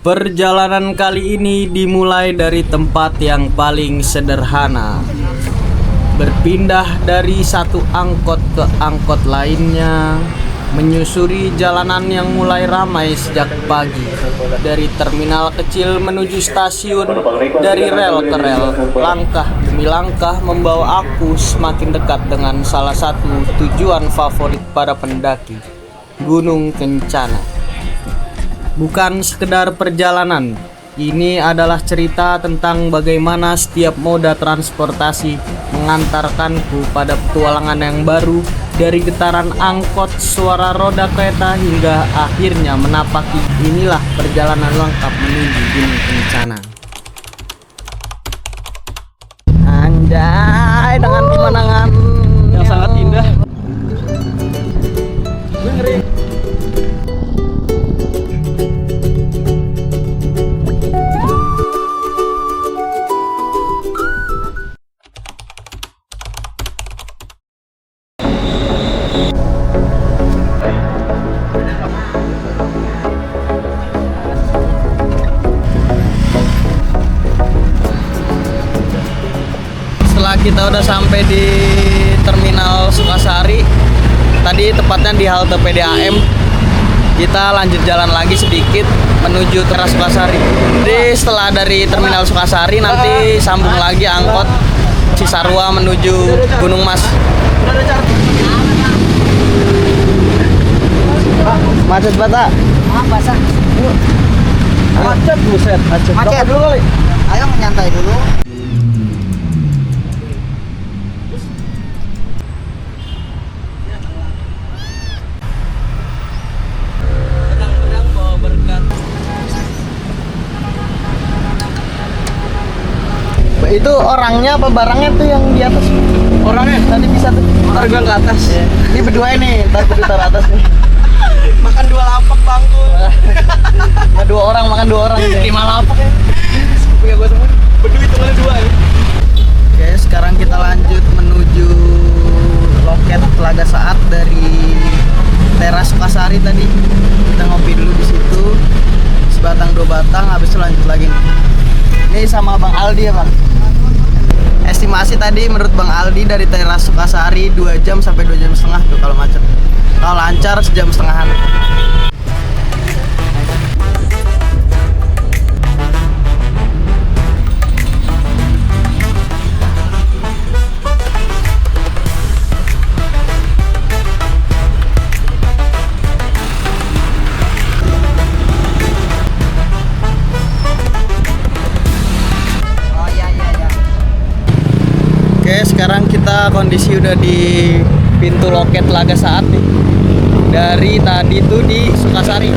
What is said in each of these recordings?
Perjalanan kali ini dimulai dari tempat yang paling sederhana. Berpindah dari satu angkot ke angkot lainnya, menyusuri jalanan yang mulai ramai sejak pagi. Dari terminal kecil menuju stasiun, dari rel ke rel, langkah demi langkah membawa aku semakin dekat dengan salah satu tujuan favorit para pendaki, Gunung Kencana. Bukan sekedar perjalanan, ini adalah cerita tentang bagaimana setiap moda transportasi mengantarkanku pada petualangan yang baru, dari getaran angkot, suara roda kereta, hingga akhirnya menapaki. Inilah perjalanan lengkap menuju Gunung Kencana. Anjay, dengan pemandangan yang sangat indah. Gue ngeri. Setelah kita udah sampai di terminal Sukasari, tadi tepatnya di halte PDAM, kita lanjut jalan lagi sedikit menuju teras Sukasari. Jadi setelah dari terminal Sukasari nanti sambung lagi angkot Cisarua menuju Gunung Mas. Macet banget. Basah. Macet, buset, macet. Macet. Dulu kali. Ayo nyantai dulu. Pedang-pedang bawa berkat. Itu orangnya apa barangnya tuh yang di atas? Orangnya Tadi bisa tuh. ntar gue ke atas. Ini berdua ini, ntar berdua atas nih. Makan 2 lapak bangku. Nggak dua orang, makan 2 orang gitu. 5 lapak ya. Punya gue temen. Berdua hitungannya 2 ya. Oke, sekarang kita lanjut menuju loket Telaga Saat dari teras Sukasari tadi. Kita ngopi dulu di situ. Sebatang 2 batang, habis itu lanjut lagi nih. Ini sama Bang Aldi ya, Bang. Estimasi tadi menurut Bang Aldi dari teras Sukasari 2 jam sampai 2 jam setengah tuh kalau macet. Kalau lancar sejam setengahan. Oh iya. Oke, sekarang kita kondisi udah di pintu loket Telaga Saat nih. Dari tadi tuh di Sukasari.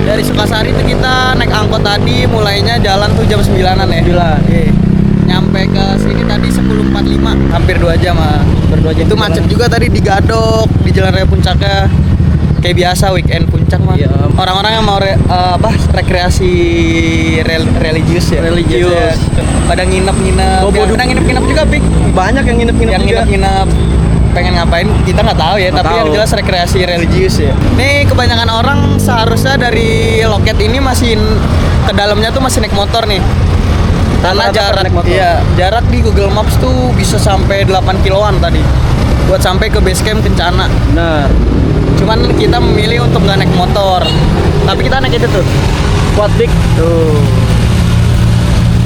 Dari Sukasari tuh kita naik angkot tadi, mulainya jalan tuh jam 9-an ya. 9. Iya. Nyampe ke sini tadi 10.45, hampir 2 jam ah. Itu macet juga tadi di Gadok, di Jalan Raya Puncaknya. Kayak biasa weekend puncak mah. Iya. Orang-orang yang mau rekreasi religius ya. Religius. Pada nginep-nginep. Pada nginep-nginep juga, Pik. Banyak yang nginep-nginep Yang juga. nginep-nginep pengen ngapain kita nggak tahu ya, Nggak tapi tahu. yang jelas rekreasi religius ya. Nih kebanyakan orang seharusnya dari loket ini masih ke dalamnya tuh masih naik motor nih. Karena Rata-rata jarak naik motor. iya, jarak di Google Maps tuh bisa sampai 8 kiloan tadi buat sampai ke base camp Kencana. Benar. Cuman kita memilih untuk nggak naik motor, tapi kita naik itu tuh. Quad bike. Tuh.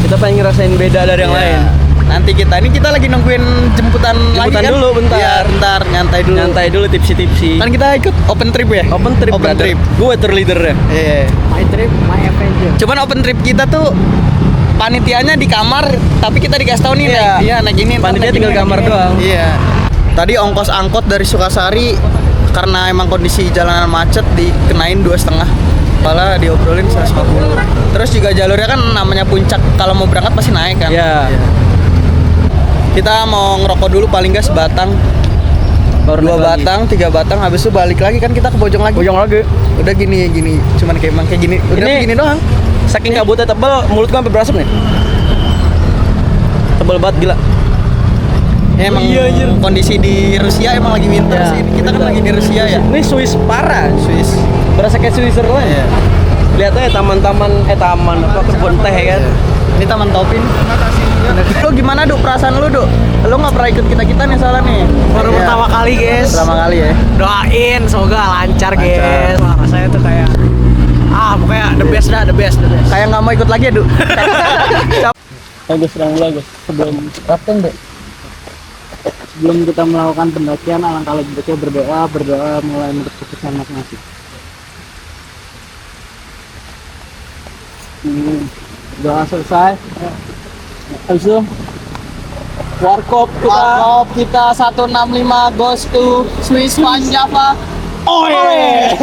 Kita pengen ngerasain beda dari yang Iya. lain. Nanti kita lagi nungguin jemputan lagi Jemputan kan? dulu, bentar. Iya, bentar, nyantai dulu. Nyantai dulu, tipsi-tipsi. Kan kita ikut open trip ya? Open trip, Open brother. trip. Gue tour leader ya. Iya. My trip, my adventure. Cuman open trip kita tuh panitianya di kamar, tapi kita dikasih tahu nih naik ini. ntar Panitia naik tinggal ini, kamar naik ini. doang. Iya. Tadi ongkos angkot dari Sukasari karena emang kondisi jalanan macet dikenain 2,5. Kepala diobrolin 150. Terus juga jalurnya kan namanya puncak, kalau mau berangkat pasti naik kan. Iya. Kita mau ngerokok dulu paling nggak sebatang. Baru 2 naik lagi. batang, 3 batang, habis itu balik lagi kan kita ke Bojong lagi. Bojong lagi. Udah gini, cuman kayak emang kayak gini. Udah Ini- begini doang. Saking kabutnya tebal, mulut gue sampai berasap nih. Tebal banget gila. Emang Iya, anjir. kondisi di Rusia emang lagi winter Ya, sih. Kita kan lagi di Rusia ya. Ini Swiss parah. Swiss. Berasa kayak Switzerland. Iya. Lihat aja taman apa kebun teh kan. Ini Taman Topin. Lu gimana Duk perasaan lu Duk? Lu nggak pernah ikut kita nih soalnya nih. Baru Iya. pertama kali guys. Pertama kali ya. Doain semoga lancar Lancar. guys. Wah, rasanya tuh kayak pokoknya the best dah, the best. Kayak nggak mau ikut lagi ya Duk. Bagus sedang mulai guys. Sebelum rafting deh. Sebelum kita melakukan pendakian, alangkah lebih baiknya berdoa mulai menurut keputusan masing-masing. Doa selesai. Habis itu warkop kita 165 goes to Swiss Van Java. Oh iya.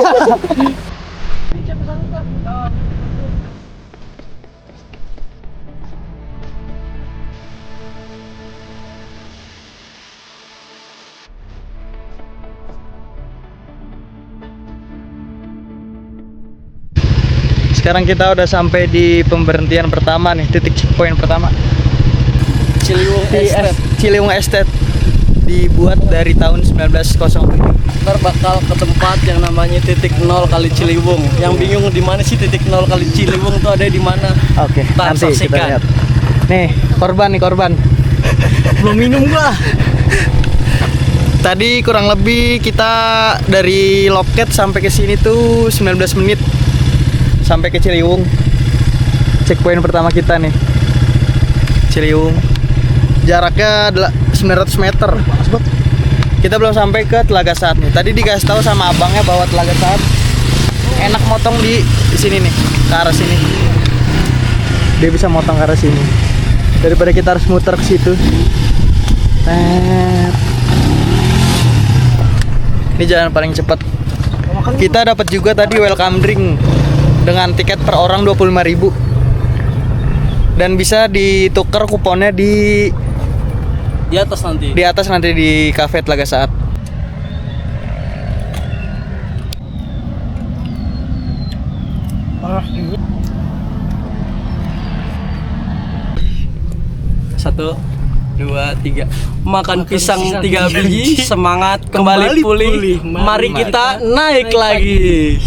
Sekarang kita udah sampai di pemberhentian pertama nih, titik checkpoint pertama. Ciliwung Estate. Dibuat dari tahun 1907. Ntar bakal ke tempat yang namanya titik 0 kali Ciliwung. Yang bingung di mana sih titik 0 kali Ciliwung tuh ada di mana? Oke, Ntar nanti kita saksikan. lihat. Nih, korban. Belum minum gua. Tadi kurang lebih kita dari loket sampai ke sini tuh 19 menit. Sampai ke Ciliwung. Checkpoint pertama kita nih. Ciliwung. Jaraknya 900 meter. Kita belum sampai ke Telaga Saat nih. Tadi dikasih tahu sama abangnya bahwa Telaga Saat enak motong di sini nih, ke arah sini. Dia bisa motong ke arah sini. Daripada kita harus muter ke situ. Ini jalan paling cepat. Kita dapat juga tadi welcome drink dengan tiket per orang 25.000. Dan bisa ditukar kuponnya di atas nanti. di kafe Telaga Saat. Satu, dua, tiga. Makan pisang 3 biji, semangat kembali pulih. Mari kita naik lagi.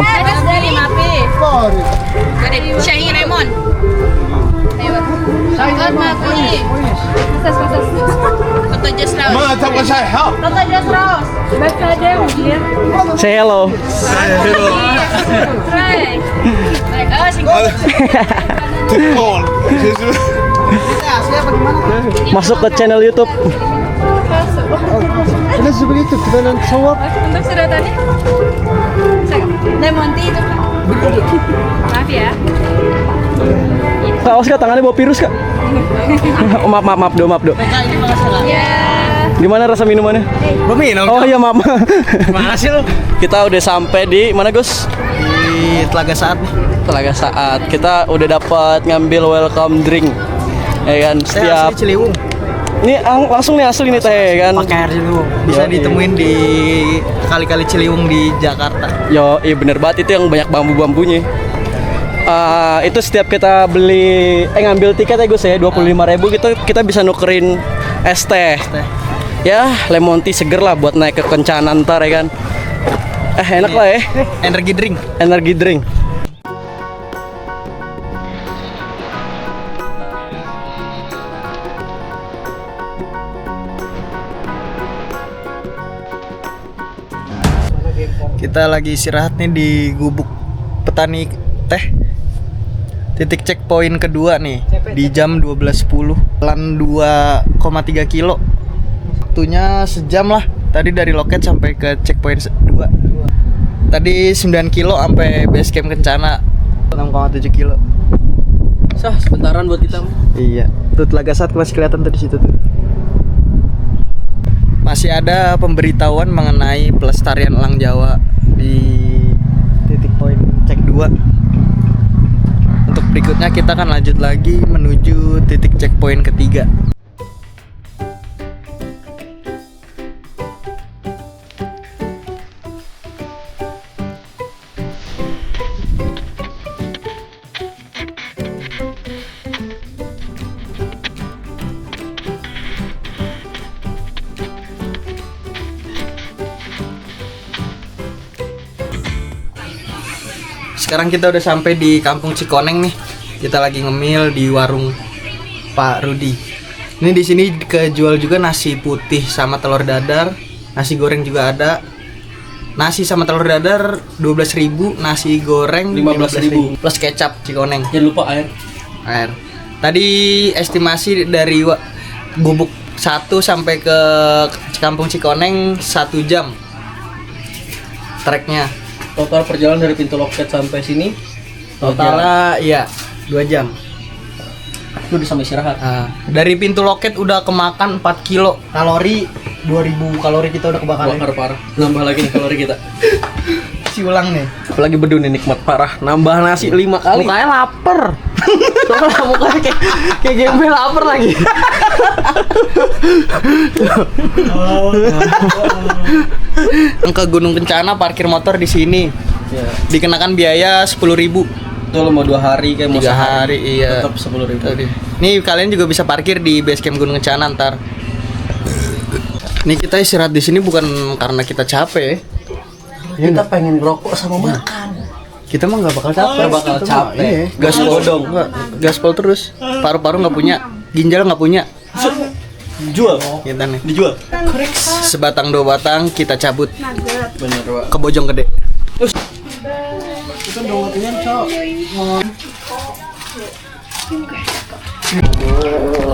Ada dari Mapi. Dari Syahing Raymond. Ayo. Sangat Mapi. Pasas. Foto just raus. ما تبغى شاي حار Foto just raus. Baca dia mungkin. Say hello. Try. Oh, sing. تكون Masuk ke channel YouTube. Masuk. Untuk sedotannya. Lemon tea itu. Maaf ya. Kak, awas Kak, tangannya bawa virus Kak. Oh, maaf do. Ya. Gimana rasa minumannya? Belum minum. Oh iya maaf. Mana sih lu? Kita udah sampai di mana, Gus? Di Telaga Saat nih. Telaga Saat. Kita udah dapat ngambil welcome drink. Ya kan, setiap Asli Ciliwung. ini langsung nih asli nih teh kan. Pakai air Ciliwung. Bisa Yoi. ditemuin di kali-kali Ciliwung di Jakarta. Yo, iya bener banget, itu yang banyak bambu-bambunya. Itu setiap kita beli ngambil tiket ya Gus ya 25.000 gitu, kita bisa nukerin es teh. Ya, lemon tea seger lah buat naik ke Kencana ntar ya kan. Enak lah ya. Energi drink. Energi drink. Kita lagi istirahat nih di Gubuk Petani Teh. Titik checkpoint kedua nih di jam 12.10. Jalan 2,3 kilo. Waktunya sejam lah. Tadi dari loket sampai ke checkpoint 2. Tadi 9 kilo sampai base camp Kencana 6,7 kilo. Sah, sebentaran buat kita. Iya, tuh Telaga Saat masih kelihatan tuh di situ tuh. Masih ada pemberitahuan mengenai pelestarian elang Jawa di titik poin cek 2. Untuk berikutnya kita akan lanjut lagi menuju titik checkpoint ketiga. sekarang kita udah sampai di Kampung Cikoneng nih. Kita lagi ngemil di warung Pak Rudi. Ini di sini kejual juga nasi putih sama telur dadar, nasi goreng juga ada. Nasi sama telur dadar 12.000, nasi goreng 15.000 plus kecap Cikoneng. Jangan lupa air. Tadi estimasi dari Gubuk 1 sampai ke Kampung Cikoneng 1 jam treknya. Total perjalanan dari pintu loket sampai sini Totalnya iya 2 jam. lu udah sampai istirahat. Dari pintu loket udah kemakan 4 kilo kalori, 2000 kalori kita udah kebakaran. Bakar parah. Nambah lagi nih kalori kita. Si ulang nih. Apalagi bedu nih nikmat parah. Nambah nasi 5 kali. Mukanya lapar. Soalnya mukanya kayak gembel lapar lagi. Ke Gunung Kencana parkir motor di sini. Ya. Dikenakan biaya 10.000. Itu lo mau 2 hari kayak mau 3 sehari. hari, iya. Tetap 10.000. Nih kalian juga bisa parkir di base camp Gunung Kencana ntar. Nih kita istirahat di sini bukan karena kita capek. Kita pengen ngerokok sama makan. Kita mah nggak bakal capek. Nggak bakal capek. Iya. Gaspol dong. Gaspol terus. Paru-paru nggak punya. Ginjal nggak punya. Jual. Kita nih. Dijual. Sebatang 2 batang kita cabut Bener, Pak. ke Bojonggede.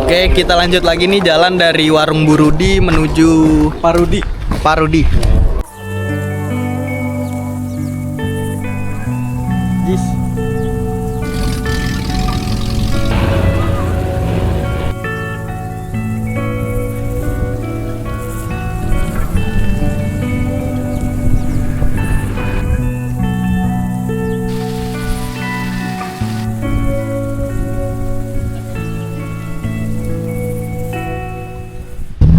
Oke, kita lanjut lagi nih jalan dari warung Burudi menuju Parudi. Parudi.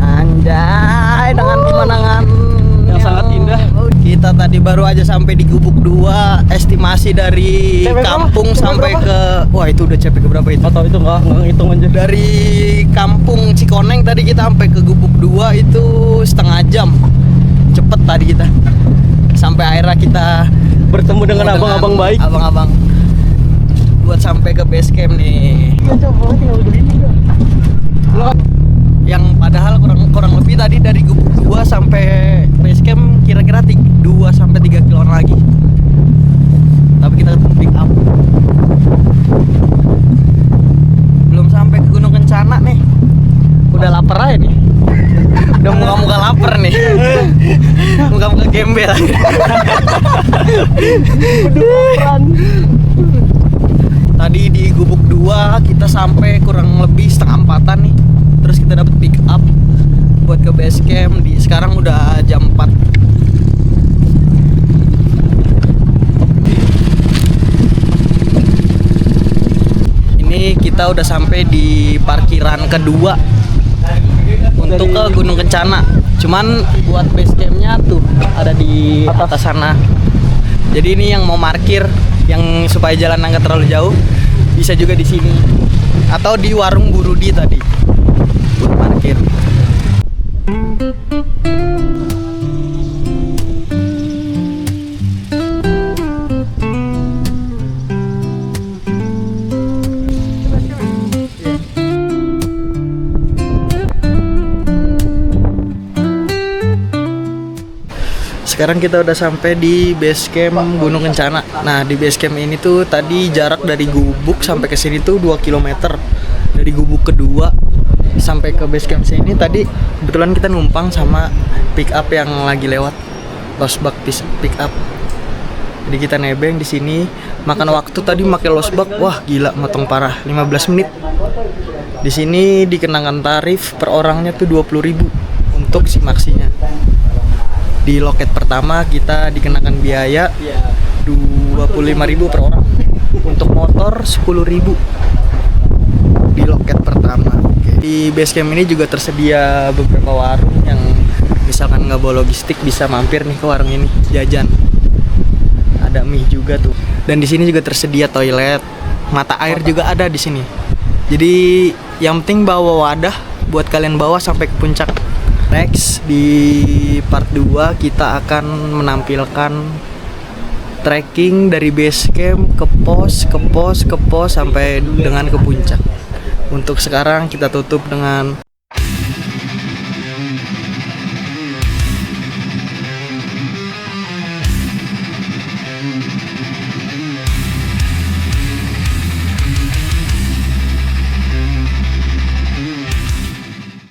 Anjay, dengan pemandangan Yang sangat indah. Kita tadi baru aja sampai di Gubuk 2. Estimasi dari CP berapa? kampung CP sampai berapa? ke wah itu udah CP ke berapa itu? Atau itu nggak ngitung aja. Dari Kampung Cikoneng tadi kita sampai ke Gubuk 2 itu setengah jam. Cepet tadi kita. Sampai akhirnya kita Bertemu dengan abang-abang baik. Abang-abang buat sampai ke base camp nih. Yang padahal kurang lebih tadi dari Gubuk 2 sampai base camp kira-kira 2 sampai 3 kiloan lagi. Tapi kita pick up. Belum sampai ke Gunung Kencana nih. Udah lapar aja nih. Udah muka-muka lapar nih. Muka-muka gembel. Tadi di Gubuk 2 kita sampai kurang lebih setengah 4-an nih. Terus kita dapat pick up buat ke base camp. Sekarang udah jam 4. Ini kita udah sampai di parkiran kedua untuk ke Gunung Kencana. Cuman buat base campnya tuh ada di atas sana. Jadi ini yang mau parkir, yang supaya jalan nggak terlalu jauh, bisa juga di sini atau di warung Burudi tadi buat parkir. Sekarang kita udah sampai di base camp Gunung Kencana. Nah, di base camp ini tuh tadi jarak dari Gubuk sampai ke sini tuh 2 km. Dari Gubuk kedua sampai ke base camp sini tadi kebetulan kita numpang sama pick up yang lagi lewat. Losbak pick up. Jadi kita nebeng di sini, makan waktu tadi pakai losbak. Wah, gila motong parah, 15 menit. Di sini dikenakan tarif per orangnya tuh 20.000 untuk si maksinya. Di loket pertama kita dikenakan biaya 25.000 per orang. Untuk motor 10.000 di loket pertama. Oke. Di base camp ini juga tersedia beberapa warung yang misalkan nggak bawa logistik bisa mampir nih ke warung ini jajan. Ada mie juga tuh. Dan di sini juga tersedia toilet, mata air juga ada di sini. Jadi yang penting bawa wadah buat kalian bawa sampai ke puncak. Next di part 2 kita akan menampilkan trekking dari base camp ke pos sampai dengan ke puncak. Untuk sekarang kita tutup dengan